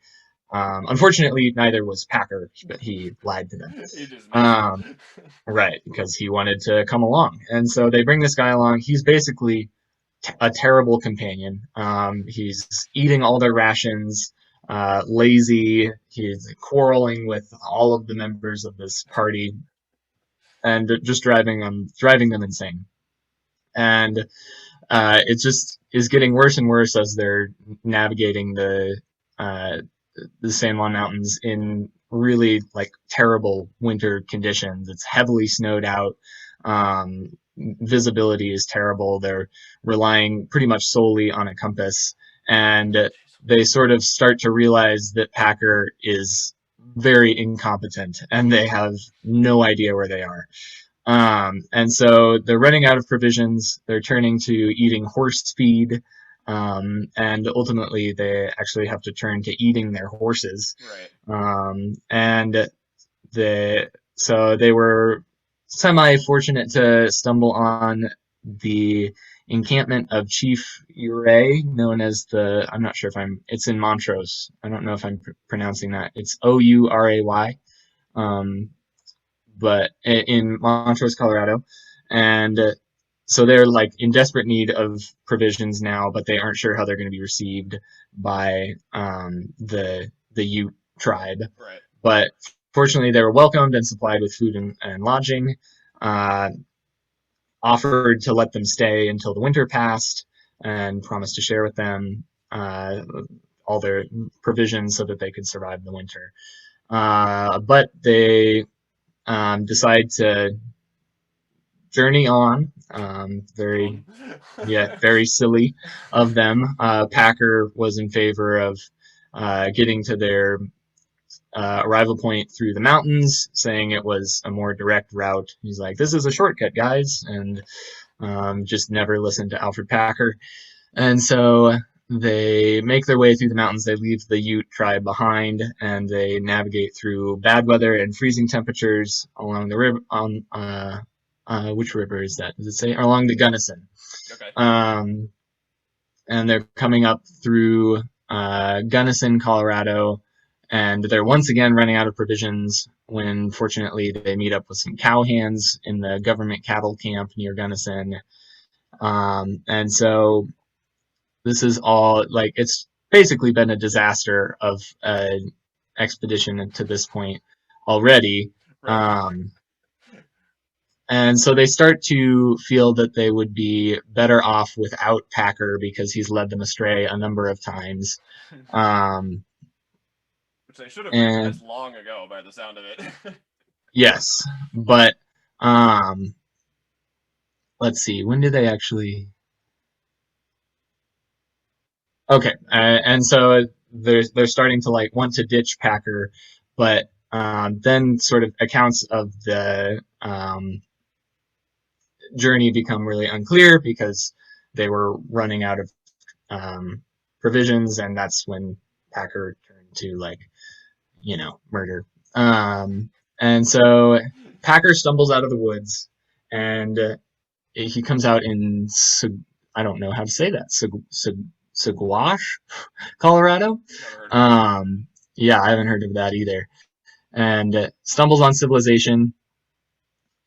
[SPEAKER 2] Unfortunately, neither was Packer, but he lied to them.
[SPEAKER 1] he just messed up.
[SPEAKER 2] Um, right, because he wanted to come along. And so they bring this guy along. He's basically a terrible companion. He's eating all their rations, lazy. He's quarreling with all of the members of this party and just driving them insane. And it just is getting worse and worse as they're navigating uh, the San Juan Mountains in really like terrible winter conditions. It's heavily snowed out. Visibility is terrible. They're relying pretty much solely on a compass, and they sort of start to realize that Packer is very incompetent and they have no idea where they are. And so they're running out of provisions. They're turning to eating horse feed. And ultimately, they actually have to turn to eating their horses.
[SPEAKER 1] Right.
[SPEAKER 2] And so they were semi fortunate to stumble on the encampment of Chief Uray, known as I'm not sure if it's in Montrose. I don't know if I'm pronouncing that. It's Ouray. But in Montrose, Colorado, and so they're like in desperate need of provisions now, but they aren't sure how they're going to be received by the Ute tribe.
[SPEAKER 1] Right.
[SPEAKER 2] But fortunately, they were welcomed and supplied with food and lodging. Offered to let them stay until the winter passed, and promised to share with them all their provisions so that they could survive the winter. But they decide to journey on. Very, yeah, very silly of them. Packer was in favor of getting to their arrival point through the mountains, saying it was a more direct route. He's like, "This is a shortcut, guys," and just never listened to Alfred Packer. And so they make their way through the mountains. They leave the Ute tribe behind, and they navigate through bad weather and freezing temperatures along the river. Which river is that? Does it say along the Gunnison?
[SPEAKER 1] Okay.
[SPEAKER 2] And they're coming up through Gunnison, Colorado, and they're once again running out of provisions. When fortunately they meet up with some cowhands in the government cattle camp near Gunnison, and so this is all like it's basically been a disaster of an expedition to this point already.
[SPEAKER 1] Right.
[SPEAKER 2] And so they start to feel that they would be better off without Packer because he's led them astray a number of times. Um,
[SPEAKER 1] Which they should have
[SPEAKER 2] and
[SPEAKER 1] realized long ago by the sound of it.
[SPEAKER 2] yes, but um, let's see, when did they actually? Okay, and so they're starting to like want to ditch Packer, but then sort of accounts of the journey become really unclear because they were running out of provisions, and that's when Packer turned to like murder. And so Packer stumbles out of the woods, and he comes out in I don't know how to say that Saguache, Colorado.
[SPEAKER 1] Never heard of it.
[SPEAKER 2] Yeah, I haven't heard of that either. And stumbles on civilization.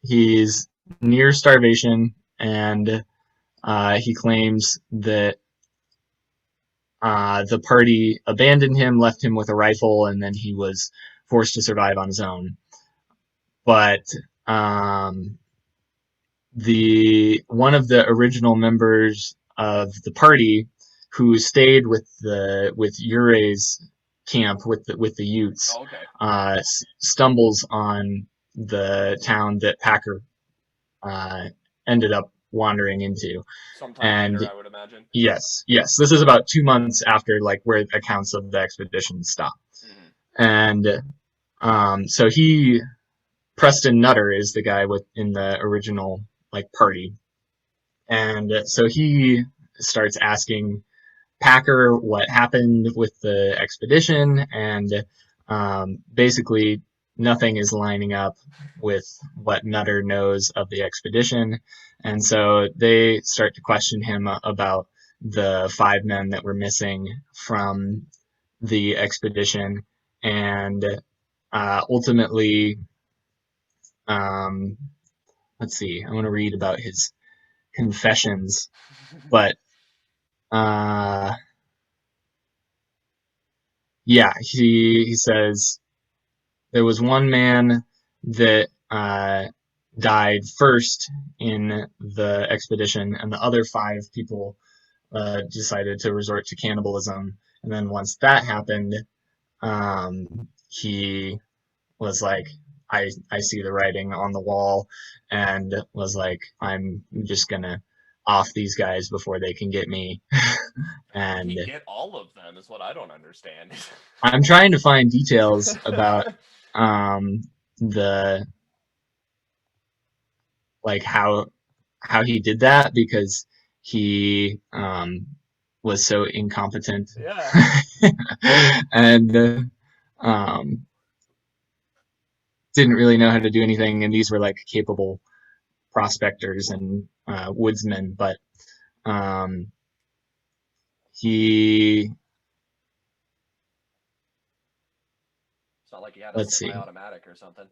[SPEAKER 2] He's near starvation, and he claims that the party abandoned him, left him with a rifle, and then he was forced to survive on his own. But the one of the original members of the party who stayed with Urey's camp with the Utes
[SPEAKER 1] Oh, okay.
[SPEAKER 2] stumbles on the town that Packer ended up wandering into.
[SPEAKER 1] Sometime
[SPEAKER 2] And
[SPEAKER 1] later, I would imagine.
[SPEAKER 2] yes, this is about 2 months after like where accounts of the expedition stop.
[SPEAKER 1] Mm-hmm.
[SPEAKER 2] And so Preston Nutter is the guy in the original like party, and so he starts asking Packer what happened with the expedition, and basically nothing is lining up with what Nutter knows of the expedition, and so they start to question him about the 5 men that were missing from the expedition, and ultimately, let's see, I want to read about his confessions, but yeah, he says there was one man that died first in the expedition, and the other 5 people decided to resort to cannibalism. And then once that happened, he was like, I see the writing on the wall, and was like, I'm just gonna off these guys before they can get me.
[SPEAKER 1] How did
[SPEAKER 2] And
[SPEAKER 1] he get all of them? Is what I don't understand.
[SPEAKER 2] I'm trying to find details about the like how he did that because he was so incompetent.
[SPEAKER 1] Yeah.
[SPEAKER 2] And um, didn't really know how to do anything, and these were like capable prospectors and woodsmen, but um, he
[SPEAKER 1] It's not like he had a
[SPEAKER 2] let's see.
[SPEAKER 1] semi-automatic or something.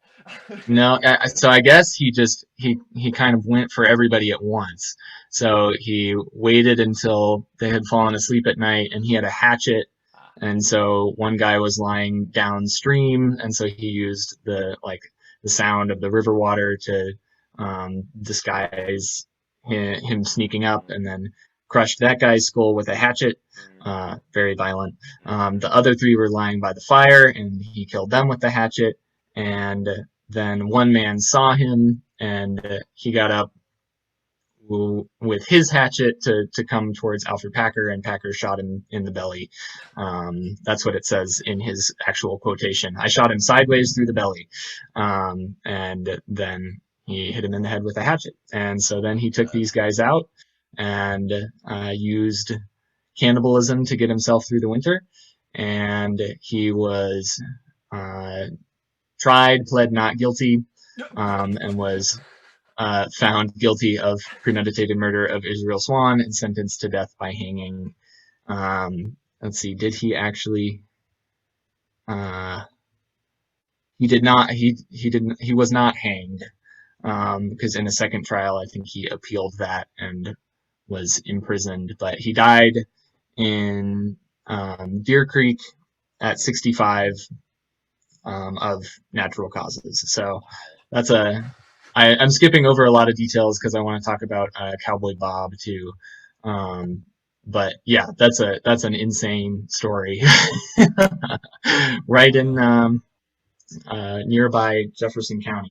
[SPEAKER 2] No, so I guess he kind of went for everybody at once. So he waited until they had fallen asleep at night, and he had a hatchet,
[SPEAKER 1] Ah.
[SPEAKER 2] and so one guy was lying downstream, and so he used the sound of the river water to disguise him sneaking up, and then crushed that guy's skull with a hatchet. Very violent. The other 3 were lying by the fire, and he killed them with the hatchet. And then one man saw him, and he got up with his hatchet to come towards Alfred Packer, and Packer shot him in the belly. That's what it says in his actual quotation. I shot him sideways through the belly, and then he hit him in the head with a hatchet. And so then he took these guys out and used cannibalism to get himself through the winter. And he was tried, pled not guilty, and was found guilty of premeditated murder of Israel Swan and sentenced to death by hanging. Let's see, did he actually? He did not. He didn't. He was not hanged because in a second trial, I think he appealed that and was imprisoned. But he died in Deer Creek at 65 of natural causes. So that's a I'm skipping over a lot of details because I want to talk about Cowboy Bob too. Um, but yeah, that's an insane story, right in nearby Jefferson County.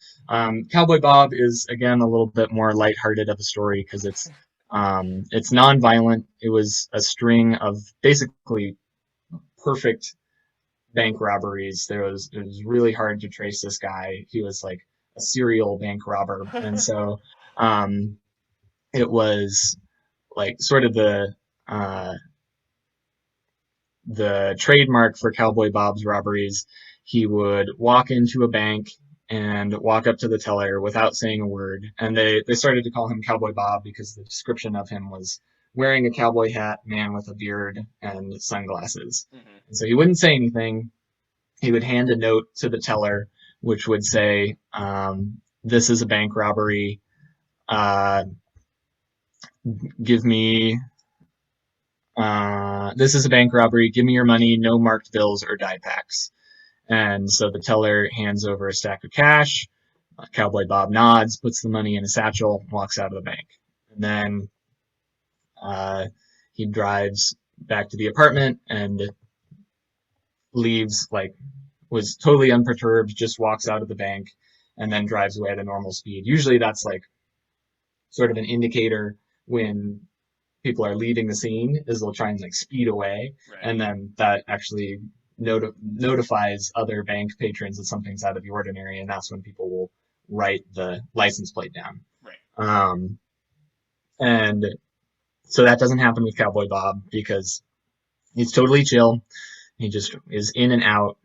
[SPEAKER 2] Cowboy Bob is again a little bit more lighthearted of a story because it's non-violent. It was a string of basically perfect bank robberies. It was really hard to trace this guy. He was like a serial bank robber, and so um, it was like sort of uh, the trademark for Cowboy Bob's robberies. He would walk into a bank and walk up to the teller without saying a word. And they started to call him Cowboy Bob because the description of him was wearing a cowboy hat, man with a beard, and sunglasses.
[SPEAKER 1] Mm-hmm.
[SPEAKER 2] And so he wouldn't say anything. He would hand a note to the teller, which would say, "This is a bank robbery. Uh, give me this is a bank robbery. Give me your money. No marked bills or die packs." And so the teller hands over a stack of cash. Cowboy Bob nods, puts the money in a satchel, walks out of the bank. And then uh, he drives back to the apartment and leaves, like, was totally unperturbed, just walks out of the bank and then drives away at a normal speed. Usually that's like sort of an indicator when people are leaving the scene, is they'll try and like speed away,
[SPEAKER 1] Right.
[SPEAKER 2] and then that actually notifies other bank patrons that something's out of the ordinary, and that's when people will write the license plate down.
[SPEAKER 1] Right.
[SPEAKER 2] And so that doesn't happen with Cowboy Bob because he's totally chill. He just is in and out.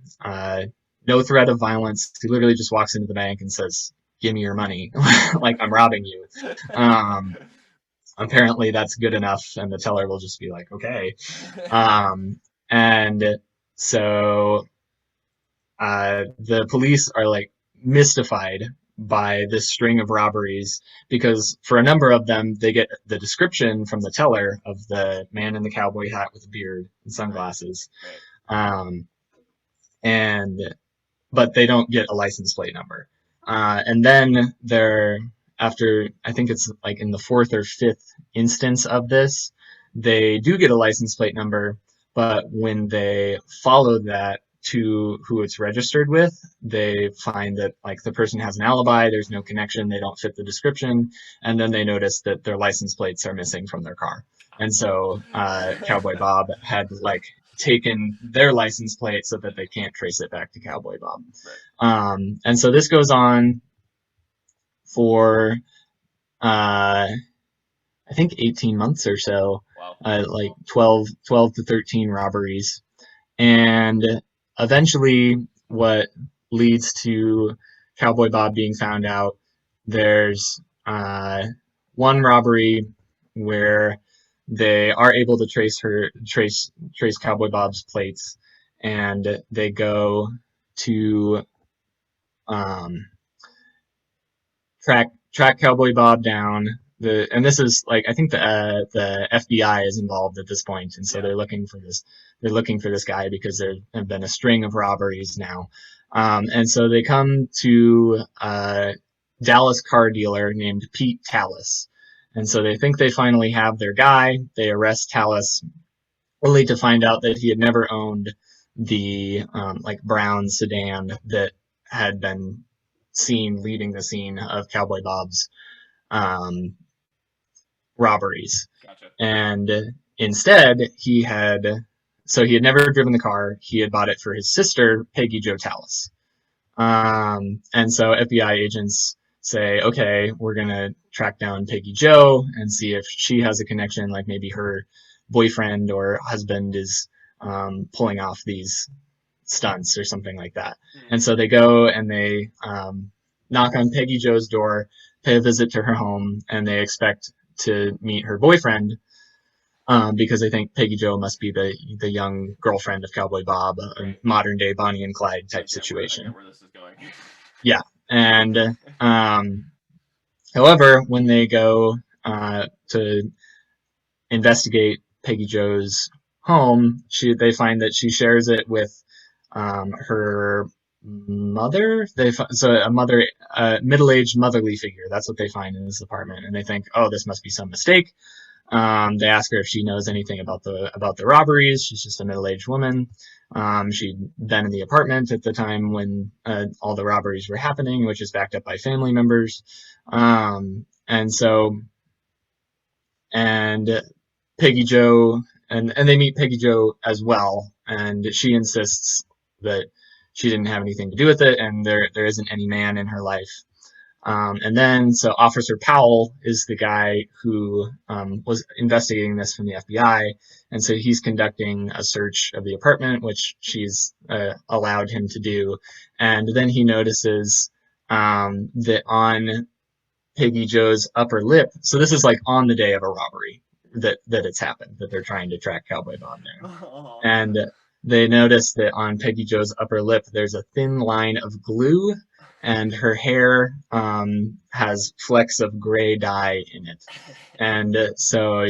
[SPEAKER 2] No threat of violence. He literally just walks into the bank and says, "Give me your money," like I'm robbing you. Apparently that's good enough, and the teller will just be like, "Okay." And so the police are like mystified by this string of robberies because for a number of them, they get the description from the teller of the man in the cowboy hat with a beard and sunglasses.
[SPEAKER 1] Right.
[SPEAKER 2] And but they don't get a license plate number. And then after, I think it's like in the fourth or fifth instance of this, they do get a license plate number, but when they follow that to who it's registered with, they find that like the person has an alibi, there's no connection, they don't fit the description, and then they notice that their license plates are missing from their car. And so Cowboy Bob had like taken their license plate so that they can't trace it back to Cowboy Bob.
[SPEAKER 1] Right.
[SPEAKER 2] And so this goes on for I think 18 months or so.
[SPEAKER 1] Wow.
[SPEAKER 2] Like 12 to 13 robberies. And eventually what leads to Cowboy Bob being found out, there's one robbery where they are able to trace Cowboy Bob's plates, and they go to track Cowboy Bob down. And this is like, I think the FBI is involved at this point, and so
[SPEAKER 1] Yeah.
[SPEAKER 2] they're looking for this guy because there have been a string of robberies now. And so they come to a Dallas car dealer named Pete Tallis. And so they think they finally have their guy. They arrest Tallis, only to find out that he had never owned the like brown sedan that had been seen leaving the scene of Cowboy Bob's robberies.
[SPEAKER 1] Gotcha.
[SPEAKER 2] And instead, he had never driven the car. He had bought it for his sister, Peggy Jo Tallis. And so FBI agents say, okay, we're going to track down Peggy Jo and see if she has a connection, like maybe her boyfriend or husband is pulling off these stunts or something like that.
[SPEAKER 1] Mm-hmm.
[SPEAKER 2] And so they go and they knock on Peggy Jo's door, pay a visit to her home, and they expect to meet her boyfriend because they think Peggy Jo must be the young girlfriend of Cowboy Bob, a modern day Bonnie and Clyde type situation.
[SPEAKER 1] I get where this is going.
[SPEAKER 2] Yeah, and however, when they go to investigate Peggy Jo's home, they find that she shares it with her mother. So a mother, a middle-aged motherly figure. That's what they find in this apartment, and they think, oh, this must be some mistake. They ask her if she knows anything about the robberies. She's just a middle-aged woman. She'd been in the apartment at the time when all the robberies were happening, which is backed up by family members. And so, and Peggy Joe, and they meet Peggy Joe as well, and she insists that she didn't have anything to do with it, and there isn't any man in her life. And then, so Officer Powell is the guy who was investigating this from the FBI, and so he's conducting a search of the apartment, which she's allowed him to do. And then he notices that on Peggy Joe's upper lip, so this is like on the day of a robbery that it's happened, that they're trying to track Cowboy Bob there. And they notice that on Peggy Joe's upper lip, there's a thin line of glue, and her hair has flecks of gray dye in it. And so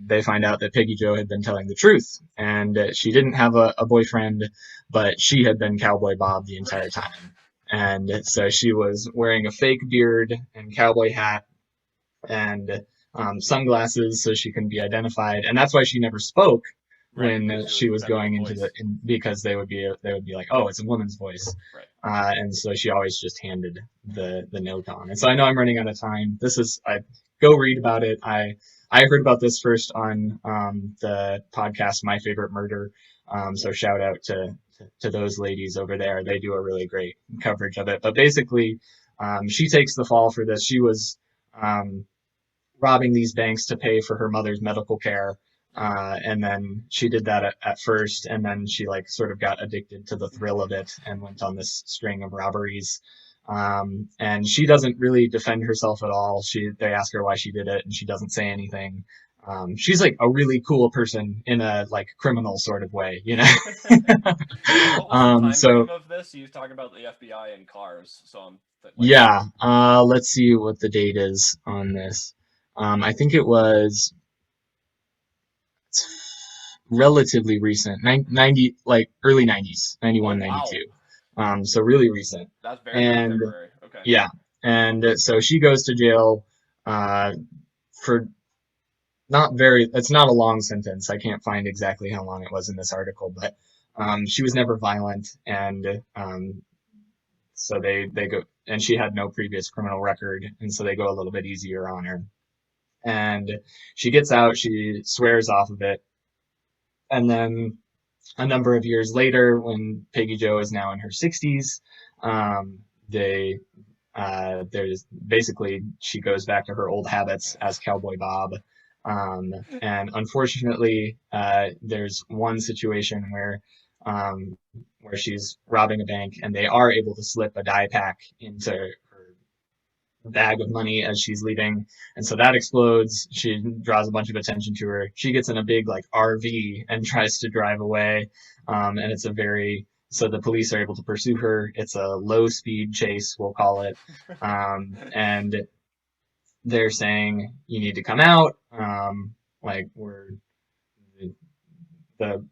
[SPEAKER 2] they find out that Peggy Joe had been telling the truth, and she didn't have a boyfriend, but she had been Cowboy Bob the entire time. And so she was wearing a fake beard and cowboy hat and sunglasses so she couldn't be identified. And that's why she never spoke when she was going into because they would be like, oh, it's a woman's voice.
[SPEAKER 1] Right.
[SPEAKER 2] And so she always just handed the note on. And so I know I'm running out of time. I go read about it. I heard about this first on the podcast My Favorite Murder. So shout out to those ladies over there. They do a really great coverage of it. But basically, she takes the fall for this. She was robbing these banks to pay for her mother's medical care. And then she did that at first, and then she like sort of got addicted to the thrill of it and went on this string of robberies. And she doesn't really defend herself at all. They ask her why she did it, and she doesn't say anything. She's like a really cool person in a like criminal sort of way, you know.
[SPEAKER 1] What was the time frame of this? You talking about the FBI and cars, so
[SPEAKER 2] yeah. Let's see what the date is on this. I think it was relatively recent, 90, like early 90s, 91,
[SPEAKER 1] wow.
[SPEAKER 2] 92. So really recent.
[SPEAKER 1] That's very contemporary. Okay.
[SPEAKER 2] Yeah. And so she goes to jail for it's not a long sentence. I can't find exactly how long it was in this article, but she was never violent, and so they go, and she had no previous criminal record, and so they go a little bit easier on her. And she gets out, she swears off of it, and then a number of years later, when Peggy Joe is now in her 60s, there's basically she goes back to her old habits as Cowboy Bob. And unfortunately, there's one situation where she's robbing a bank, and they are able to slip a dye pack into her bag of money as she's leaving, and so that explodes. She draws a bunch of attention to her. She gets in a big like RV and tries to drive away, and it's so the police are able to pursue her. It's a low speed chase, we'll call it, and they're saying you need to come out. Like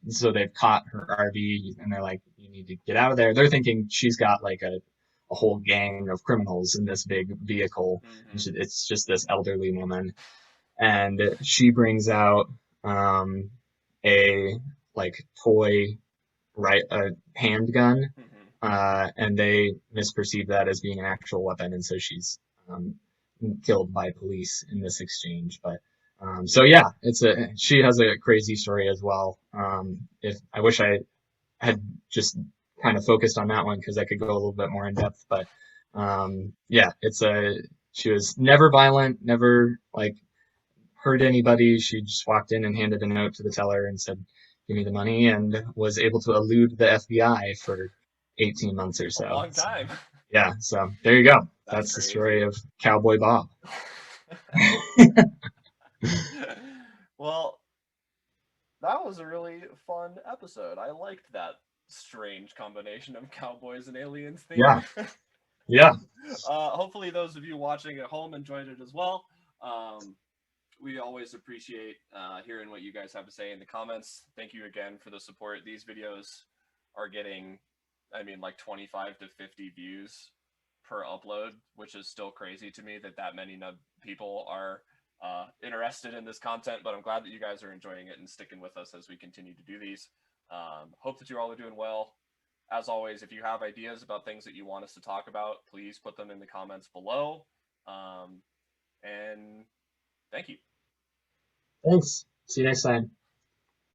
[SPEAKER 2] so they've caught her RV, and they're like, you need to get out of there. They're thinking she's got like a whole gang of criminals in this big vehicle. Mm-hmm. It's just this elderly woman, and she brings out a like toy a handgun, and they misperceive that as being an actual weapon, and so she's killed by police in this exchange. But so yeah, she has a crazy story as well. If I wish I had just kind of focused on that one because I could go a little bit more in depth, but yeah, she was never violent, never like hurt anybody. She just walked in and handed a note to the teller and said, give me the money, and was able to elude the FBI for 18 months or so.
[SPEAKER 1] A long time.
[SPEAKER 2] So, yeah, so there you go. That's the story of Cowboy Bob.
[SPEAKER 1] Well, that was a really fun episode. I liked that strange combination of cowboys and aliens theme.
[SPEAKER 2] Yeah. Yeah.
[SPEAKER 1] Hopefully those of you watching at home enjoyed it as well. We always appreciate hearing what you guys have to say in the comments. Thank you again for the support. These videos are getting I mean, like 25 to 50 views per upload, which is still crazy to me that many people are interested in this content. But I'm glad that you guys are enjoying it and sticking with us as we continue to do these. Hope that you all are doing well. As always, if you have ideas about things that you want us to talk about, please put them in the comments below. And thank you.
[SPEAKER 2] Thanks. See you next time.